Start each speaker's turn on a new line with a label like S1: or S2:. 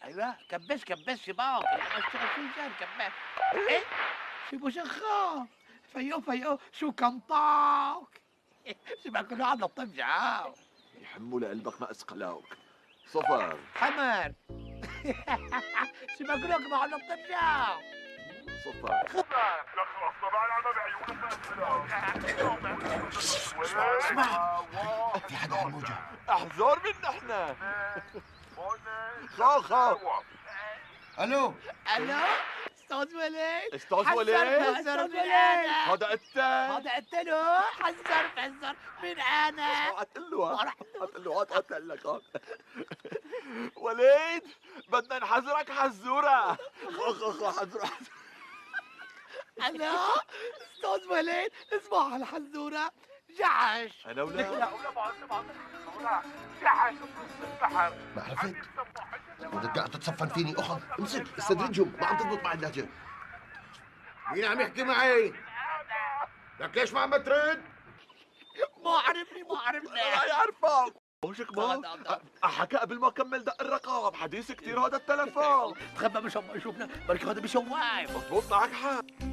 S1: ايوه كباس كباس سباق اشتغل شو جان كباس. ايه سيبو شخاف فيو فيو شو كم طاق. سيبك كل واحد لطيف جاو.
S2: يحموا لقلبك ما اسقلاوك. صفر.
S1: حمر. سيبك كل واحد لطيف جاو.
S2: صفر.
S3: لك خلصنا بقى العمى بعيونك.
S4: اسمع، في حدا على الموجة.
S2: احذر منا احنا. خا
S4: الو
S1: الو استاذ وليد.
S2: استاذ وليد.
S1: حذر من انا.
S2: هذا انت.
S1: هذا انت له حذر من انا.
S2: هتقول له هات لك هات. وليد بدنا نحذرك حزوره. حزوره.
S1: الو استاذ وليد اسمع هالحزوره جعش.
S2: انا ولا
S3: جحش السحر.
S4: ما عرفت بدك قاعد تتصفن فيني اخذ امسك استدرجهم ما عم تضبط مع اللهجة. مين عم يحكي معي؟ لك ليش ما عم بترد؟
S1: ما عرفني
S2: لا يعرفك. وشك ما حكى قبل ما كمل دق الرقم. حديث كتير هذا التلفون.
S1: تخبى مش يشوفنا بركي هذا بشوايف.
S2: مضبوط معك حق.